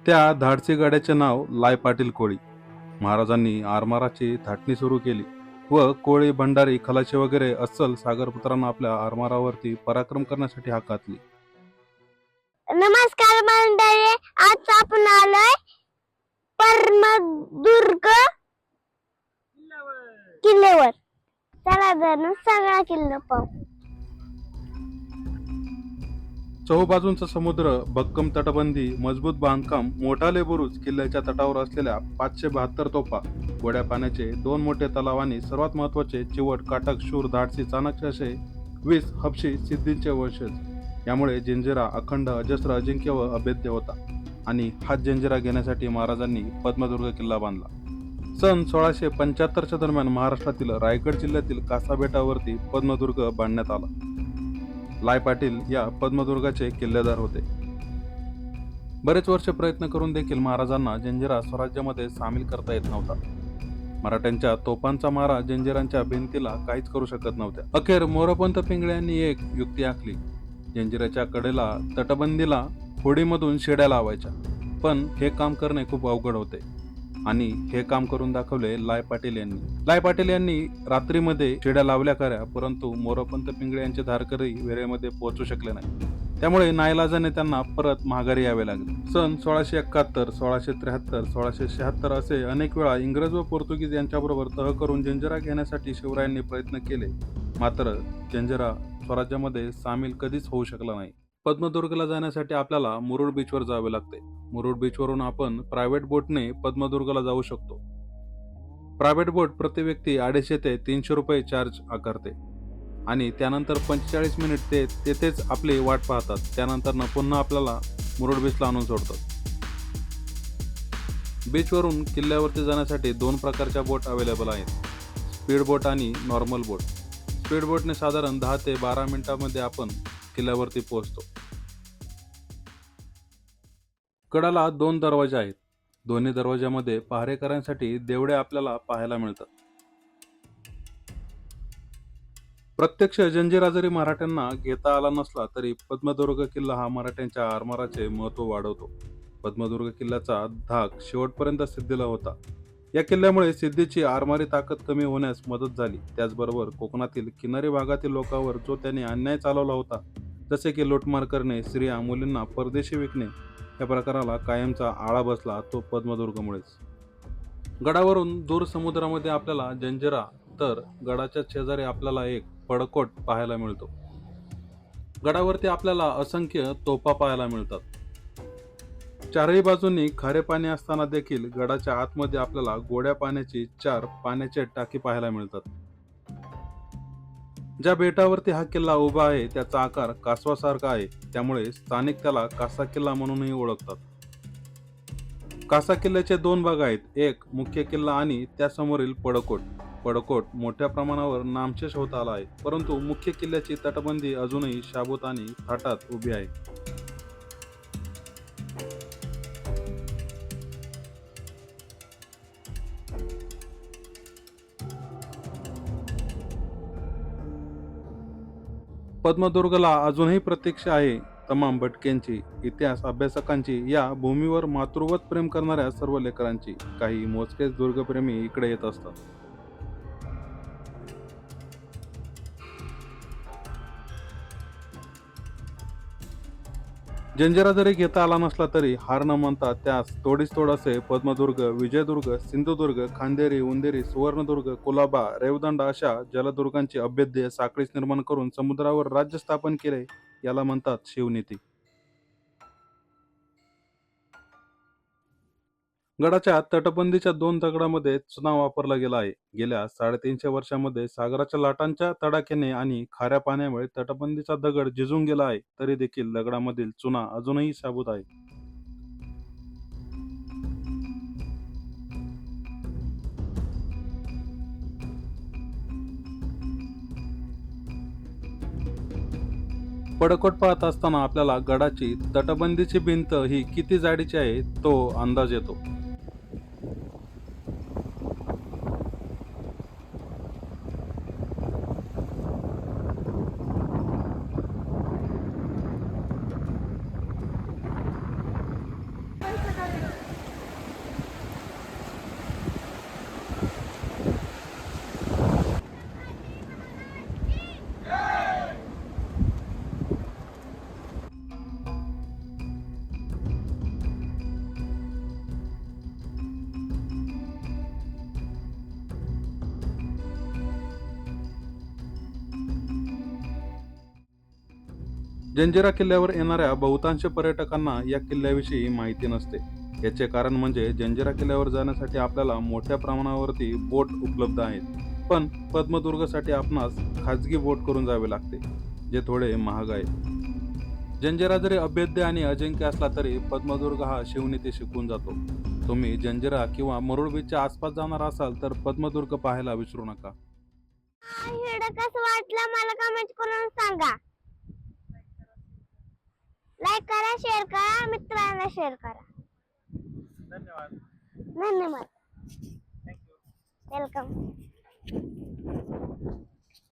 त्या धाडसी गड्याचे नाव लाय पाटील कोळी. महाराजांनी आरमाराची थाटणी सुरू केली व कोळी, भंडारी, खलाशी वगैरे अस्सल सागरपुत्रांना आपल्या आरमारावरती पराक्रम करण्यासाठी हाक घातली. नमस्कार मंडळी, आज आपण आलोय परमदुर्ग किल्ल्यावर. चला जण सगळा किल्ला पाहू. चहूबाजूंचा समुद्र, भक्कम तटबंदी, मजबूत बांधकाम, मोठाले बुरुज, किल्ल्याच्या तटावर असलेल्या 572 तोफा, गोड्या पाण्याचे 2 मोठे तलाव आणि सर्वात महत्वाचे चिवट, काटक, शूर, धाडसी, चाणक्य असे 20 हबशी सिद्धींचे वंशज. यामुळे जंजिरा अखंड, अजस्र, अजिंक्य व अभेद्य होता आणि हाच जंजिरा घेण्यासाठी महाराजांनी पद्मदुर्ग किल्ला बांधला. सन 1675च्या दरम्यान महाराष्ट्रातील रायगड जिल्ह्यातील कासा बेटावरती पद्मदुर्ग बांधण्यात आला. लाय पाटील या पद्मदुर्गाचे किल्लेदार होते. बरेच वर्ष प्रयत्न करून देखील महाराजांना जंजिरा स्वराज्यामध्ये सामील करता येत नव्हता. मराठ्यांच्या तोफांचा मारा जंजिरांच्या भिंतीला काहीच करू शकत नव्हत्या. अखेर मोरोपंत पिंगळे यांनी एक युक्ती आखली. जंजिराच्या कडेला तटबंदीला होडीमधून शिड्या लावायच्या, पण हे काम करणे खूप अवघड होते आणि हे काम करून दाखवले लाय पाटील यांनी. लाय पाटील यांनी रात्रीमध्ये शिड्या लावल्या खऱ्या, परंतु मोरोपंत पिंगळे यांचे धारकरी वेळेमध्ये पोहोचू शकले नाही. त्यामुळे नाईलाजाने त्यांना परत माघारी यावे लागले. सन 1671, 1673, 1676 असे अनेक वेळा इंग्रज व पोर्तुगीज यांच्याबरोबर तह करून जंजिरा घेण्यासाठी शिवरायांनी प्रयत्न केले, मात्र जंजिरा स्वराज्यामध्ये सामील कधीच होऊ शकला नाही. पद्मदुर्गला जाण्यासाठी आपल्याला मुरुड बीचवर जावे लागते. मुरुड बीचवरून आपण प्रायव्हेट बोटने पद्मदुर्गला जाऊ शकतो. प्रायव्हेट बोट प्रति व्यक्ती 250 ते 300 रुपये चार्ज आकारते आणि त्यानंतर 45 मिनिट ते तेथेच आपली वाट पाहतात. त्यानंतर पुन्हा आपल्याला मुरुड बीचला आणून सोडतात. बीचवरून किल्ल्यावरती जाण्यासाठी 2 प्रकारच्या बोट अवेलेबल आहेत, स्पीड बोट आणि नॉर्मल बोट. स्पीड बोटने साधारण 10 ते 12 मिनिटांमध्ये आपण किल्ल्यावरती पोहोचतो. कडाला 2 दरवाजे आहेत. दोन्ही दरवाज्यामध्ये पहारेकऱ्यांसाठी देवडे आपल्याला पाहायला मिळतात. प्रत्यक्ष जंजिरा जरी मराठ्यांना घेता आला नसला तरी पद्मदुर्ग किल्ला हा मराठ्यांच्या आरमाराचे महत्त्व वाढवतो. पद्मदुर्ग किल्ल्याचा धाक शेवटपर्यंत सिद्धीला होता. या किल्ल्यामुळे सिद्धीची आरमारी ताकद कमी होण्यास मदत झाली. त्याचबरोबर कोकणातील किनारी भागातील लोकांवर जो त्याने अन्याय चालवला होता, जसे की लुटमार करणे, स्त्रिया मुलींना परदेशी विकणे, या प्रकाराला कायमचा आळा बसला तो पद्मदुर्गमुळेच. गडावरून दूर समुद्रामध्ये आपल्याला जंजिरा, तर गडाच्या शेजारी आपल्याला एक पडकोट पाहायला मिळतो. गडावरती आपल्याला असंख्य तोफा पाहायला मिळतात. चारही बाजूंनी खारे पाणी असताना देखील गडाच्या आतमध्ये आपल्याला गोड्या पाण्याची 4 पाण्याचे टाकी पाहायला मिळतात. ज्या बेटावरती हा किल्ला उभा आहे त्याचा आकार कासवासारखा आहे, त्यामुळे स्थानिक त्याला कासा किल्ला म्हणूनही ओळखतात. कासा किल्ल्याचे 2 भाग आहेत, एक मुख्य किल्ला आणि त्यासमोरील पडकोट. पडकोट मोठ्या प्रमाणावर नामशेष होत आला आहे, परंतु मुख्य किल्ल्याची तटबंदी अजूनही शाबूत आणि थाटात उभी आहे. पद्मदुर्गला अजूनही प्रतीक्षा आहे तमाम भटक्यांची, इतिहास अभ्यासकांची, या भूमीवर मातृवत प्रेम करणाऱ्या सर्व लेकरांची. काही मोजकेच दुर्गप्रेमी इकडे येत असतात. जंजिरा जरी घेता आला नसला तरी हार न मानता त्यास तोडीस तोड असे पद्मदुर्ग, विजयदुर्ग, सिंधुदुर्ग, खांदेरी, उंदेरी, सुवर्णदुर्ग, कुलाबा, रेवदंडा अशा जलदुर्गांची अभेद्य साखळीच निर्माण करून समुद्रावर राज्य स्थापन केले. याला म्हणतात शिवनीती. गडाच्या तटबंदीच्या 2 दगडामध्ये चुना वापरला गेला आहे. गेल्या 350 वर्षांमध्ये सागराच्या लाटांच्या तडाख्याने आणि खाऱ्या पाण्यामुळे तटबंदीचा दगड झिजून गेला आहे, तरी देखील दगडामधील चुना अजूनही शाबूत आहे. पडकोट पाहत असताना आपल्याला गडाची तटबंदीची भिंत ही किती जाडीची आहे तो अंदाज येतो. जंजिरा किल्ल्यावर येणाऱ्या बहुतांश पर्यटकांना या किल्ल्याविषयी माहिती नसते. याचे कारण म्हणजे जंजिरा किल्ल्यावर जाण्यासाठी आपल्याला मोठ्या प्रमाणावरती बोट उपलब्ध आहेत, पण पद्मदुर्गसाठी आपणास खाजगी बोट करून जावे लागते, जे थोडे महाग आहे. जंजिरा जरी अभेद्य आणि अजिंक्य असला तरी पद्मदुर्ग हा शिवनीती शिकून जातो. तुम्ही जंजिरा किंवा मुरुड बीचच्या आसपास जाणार असाल तर पद्मदुर्ग पाहायला विसरू नका. व्हिडिओ कसं वाटलं मला कमेंट करून सांगा. लाईक करा, शेअर करा, मित्रांना शेअर करा. धन्यवाद. धन्यवाद. थँक्यू. वेलकम.